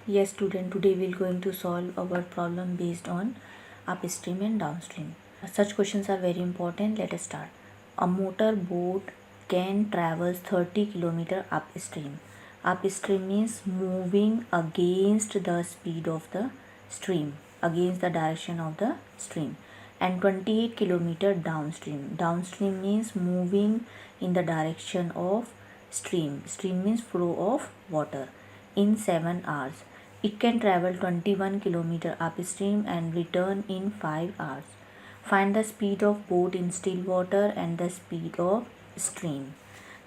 Yes student, today we are going to solve a word problem based on upstream and downstream. Such questions are very important. Let us start. A motor boat can travel 30 km upstream. Upstream means moving against the speed of the stream, against the direction of the stream, and 28 km downstream. Downstream means moving in the direction of stream. Stream means flow of water in 7 hours. It can travel 21 km upstream and return in 5 hours. Find the speed of boat in still water and the speed of stream.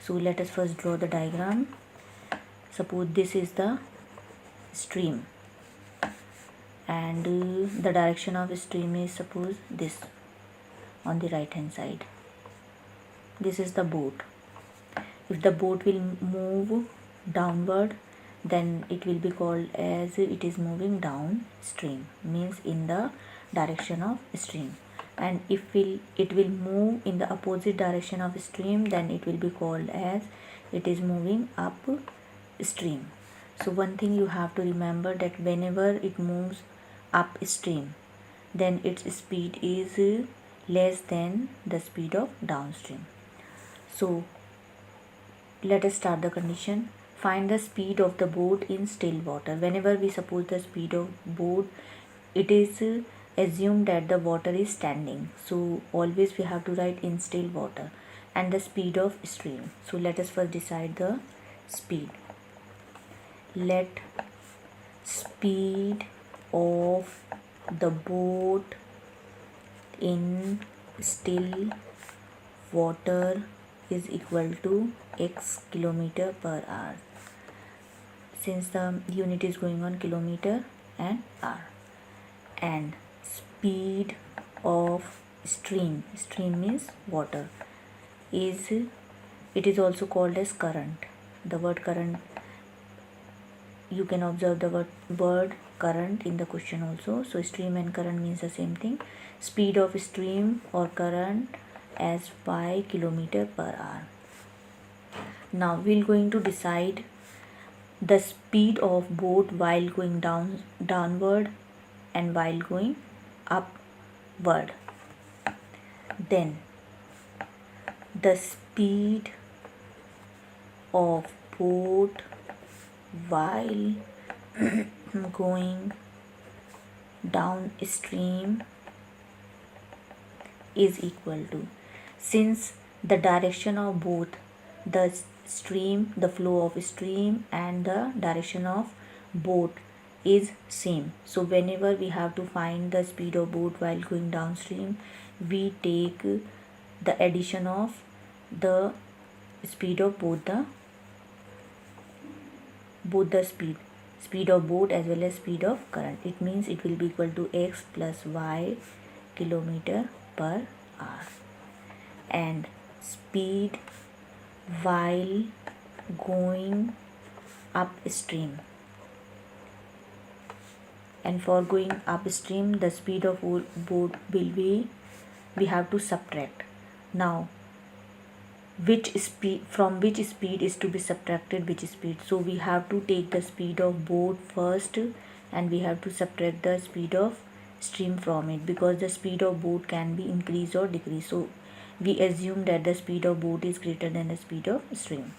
So let us first draw the diagram. Suppose this is the stream and the direction of stream is suppose this on the right hand side. This is the boat. If the boat will move downward, then it will be called as it is moving downstream, means in the direction of stream. And if it will move in the opposite direction of stream, then it will be called as it is moving upstream. So one thing you have to remember, that whenever it moves upstream, then its speed is less than the speed of downstream. So let us start the condition. Find the speed of the boat in still water. Whenever we suppose the speed of boat, it is assumed that the water is standing. So always we have to write in still water, and the speed of stream. So let us first decide the speed. Let speed of the boat in still water is equal to x km/h, since the unit is going on kilometer and hour. And speed of stream means water, is it is also called as current. The word current, you can observe the word current in the question also. So stream and current means the same thing. Speed of stream or current as by km/h. Now we are going to decide the speed of boat while going downward and while going upward. Then the speed of boat while going downstream is equal to, since the direction of both the stream, the flow of stream and the direction of boat is same. So whenever we have to find the speed of boat while going downstream, we take the addition of the speed of both the speed of boat as well as speed of current. It means it will be equal to x plus y km/h. And speed while going upstream, and for going upstream the speed of boat will be, we have to subtract. Now from which speed is to be subtracted which speed? So we have to take the speed of boat first and we have to subtract the speed of stream from it, because the speed of boat can be increased or decreased. So we assume that the speed of boat is greater than the speed of stream.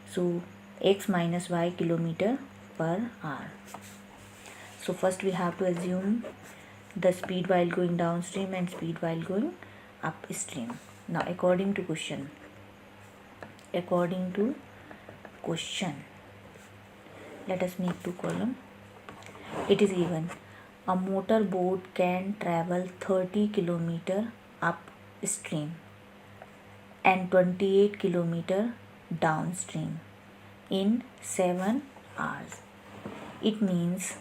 So x minus y km/h. So first we have to assume the speed while going downstream and speed while going upstream. Now according to question, let us make two columns. It is given a motor boat can travel 30 km upstream and 28 km downstream in 7 hours. It means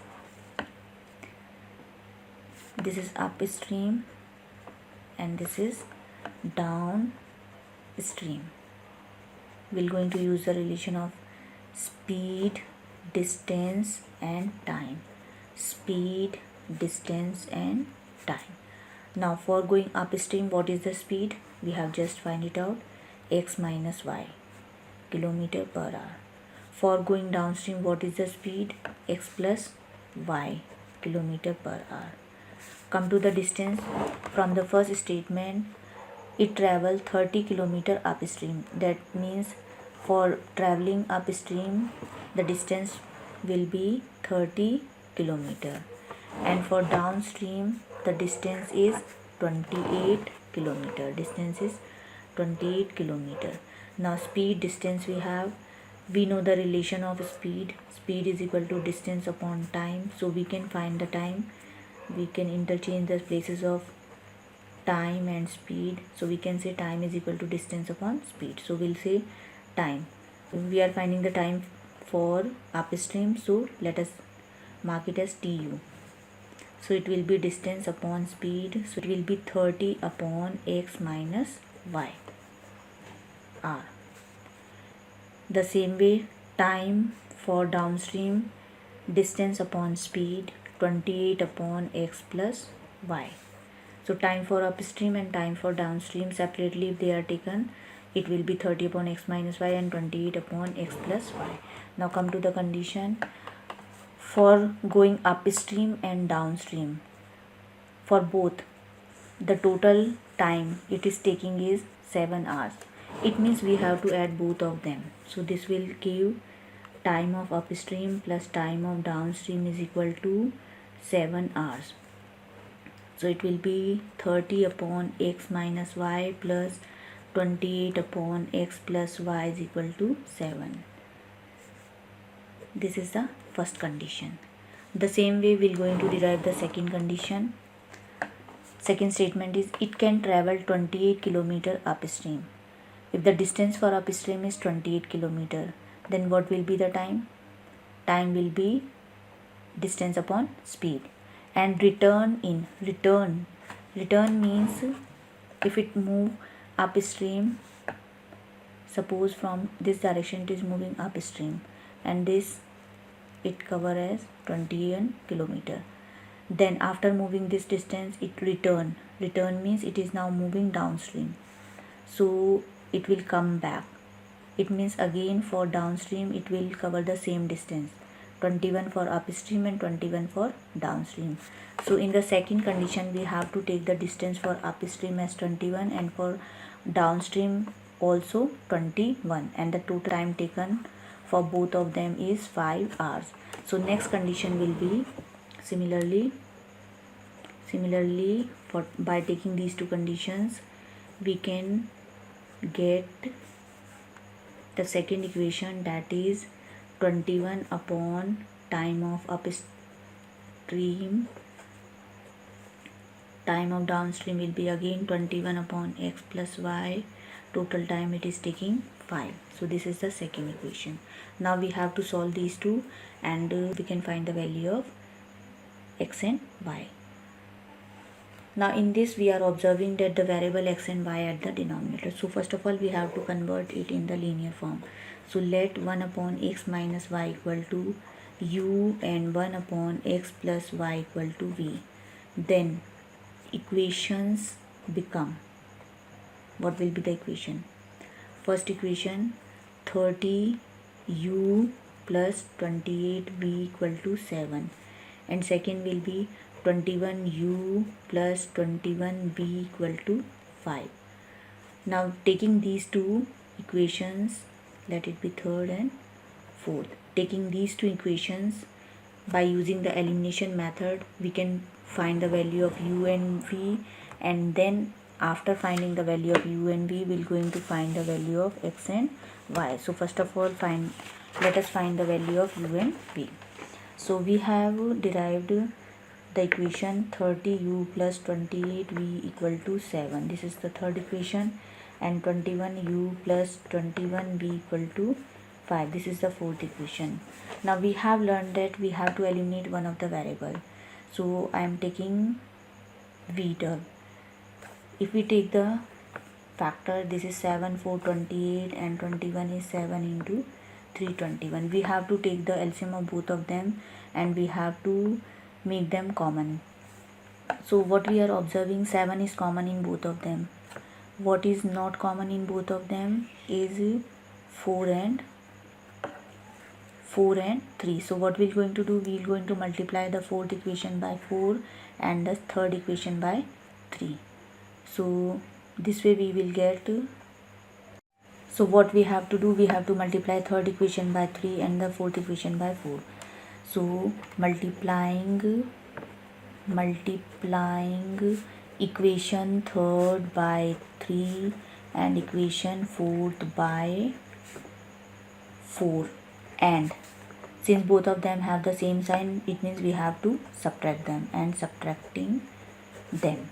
this is upstream and this is downstream. We're going to use the relation of speed, distance and time. Speed, distance and time. Now for going upstream, what is the speed? We have just find it out, x minus y km/h. For going downstream, what is the speed? X plus y kilometer per hour. Come to the distance. From the first statement, it traveled 30 kilometer upstream. That means for traveling upstream, the distance will be 30 kilometer, and for downstream the distance is 28 kilometer. Distance is 28 kilometer. Now speed, distance we know the relation of speed. Speed is equal to distance upon time. So we can find the time. We can interchange the places of time and speed. So we can say time is equal to distance upon speed. So we'll say time. We are finding the time for upstream. So let us mark it as TU. So it will be distance upon speed. So it will be 30 upon x minus y r. The same way, time for downstream, distance upon speed, 28 upon x plus y. So time for upstream and time for downstream separately, if they are taken, it will be 30 upon x minus y and 28 upon x plus y. Now come to the condition for going upstream and downstream. For both, the total time it is taking is 7 hours. It means we have to add both of them. So this will give time of upstream plus time of downstream is equal to 7 hours. So it will be 30 upon x minus y plus 28 upon x plus y is equal to 7. This is the first condition. The same way we are going to derive the second condition. Second statement is it can travel 28 kilometer upstream. If the distance for upstream is 28 kilometer, then what will be the time? Time will be distance upon speed. And return means if it move upstream, suppose from this direction it is moving upstream and this it cover as 21 kilometer. Then after moving this distance it return means it is now moving downstream, so it will come back. It means again for downstream it will cover the same distance, 21 for upstream and 21 for downstream. So in the second condition we have to take the distance for upstream as 21 and for downstream also 21, and the total time taken for both of them is 5 hours. So next condition will be similarly for by taking these two conditions we can get the second equation, that is 21 upon time of upstream, time of downstream will be again 21 upon x plus y, total time it is taking 5. So this is the second equation. Now we have to solve these two and we can find the value of x and y. Now in this we are observing that the variable x and y at the denominator. So first of all we have to convert it in the linear form. So let 1 upon x minus y equal to u and 1 upon x plus y equal to v. Then equations become, what will be the equation? First equation 30u plus 28v equal to 7, and second will be 21u plus 21v equal to 5. Now taking these two equations, let it be third and fourth. Taking these two equations by using the elimination method we can find the value of u and v, and then after finding the value of u and v we're going to find the value of x and y. So first of all let us find the value of u and v. So we have derived the equation 30u plus 28v equal to 7. This is the third equation, and 21u plus 21v equal to 5. This is the fourth equation. Now we have learned that we have to eliminate one of the variable. So I am taking v term. If we take the factor, this is 7, 4, 28 and 21 is 7 into 321. We have to take the LCM of both of them and we have to make them common. So what we are observing, 7 is common in both of them. What is not common in both of them is 4 and 4 and 3. So what we're going to do, we're going to multiply the fourth equation by 4 and the third equation by 3. So this way we will get, so what we have to do, we have to multiply third equation by 3 and the fourth equation by 4. So multiplying equation third by 3 and equation fourth by 4, and since both of them have the same sign, it means we have to subtract them, and subtracting them.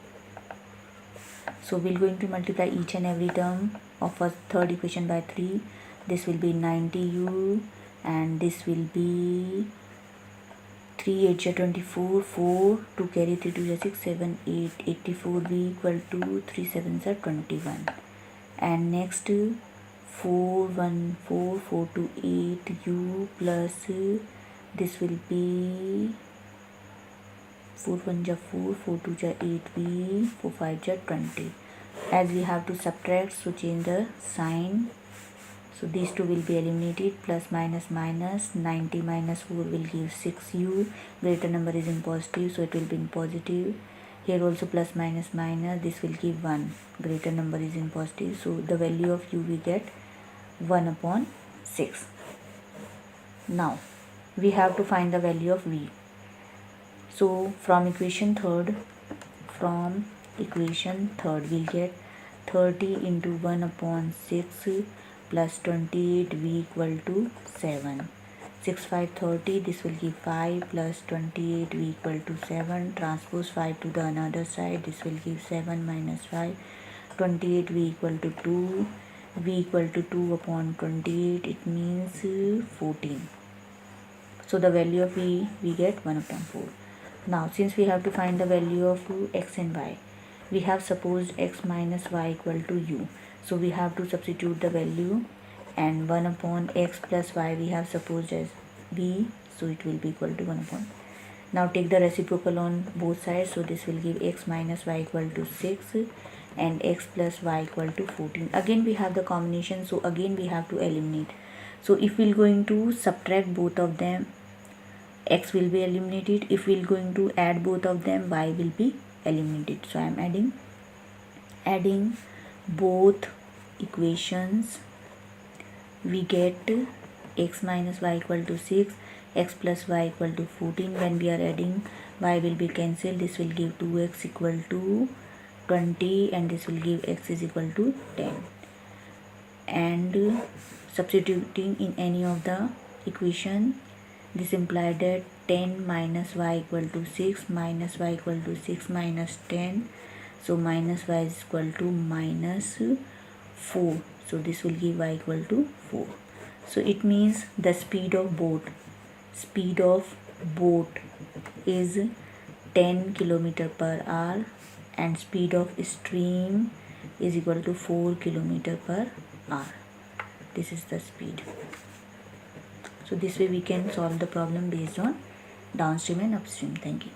So we're going to multiply each and every term of a third equation by 3. This will be 90u, and this will be 3 8 24, 4 2 carry 3 2 6 7 8 84v equal to 3 7 21. And next 4 1 4 4 2 8 u plus this will be 4 1 ja 4 4 2 ja 8v 4 5 ja 20. As we have to subtract, so change the sign. So these two will be eliminated. Plus minus minus, 90 minus 4 will give 6u. Greater number is in positive, so it will be in positive. Here also plus minus minus, this will give 1. Greater number is in positive, so the value of u we get 1 upon 6. Now we have to find the value of v. So from equation third we'll get 30 into 1 upon 6 plus 28 v equal to 7. 6 5 30, this will give 5 plus 28 v equal to 7. Transpose 5 to the another side, this will give 7 minus 5. 28 v equal to 2. V equal to 2 upon 28, it means 14. So the value of v we get 1 upon 4. Now since we have to find the value of x and y, we have supposed x minus y equal to u. So we have to substitute the value, and 1 upon x plus y we have supposed as v, so it will be equal to 1 upon. Now take the reciprocal on both sides, so this will give x minus y equal to 6 and x plus y equal to 14. Again we have the combination, so again we have to eliminate. So if we're going to subtract both of them, x will be eliminated. If we're going to add both of them, y will be eliminated. So I am adding both equations. We get x minus y equal to 6, x plus y equal to 14. When we are adding, y will be cancelled. This will give 2x equal to 20, and this will give x is equal to 10. And substituting in any of the equation, this implied that 10 minus y equal to 6 minus y equal to 6 minus 10. So minus y is equal to minus 4. So this will give y equal to 4. So it means the speed of boat is 10 km per hour, and speed of stream is equal to 4 km per hour. This is the speed. So this way we can solve the problem based on downstream and upstream. Thank you.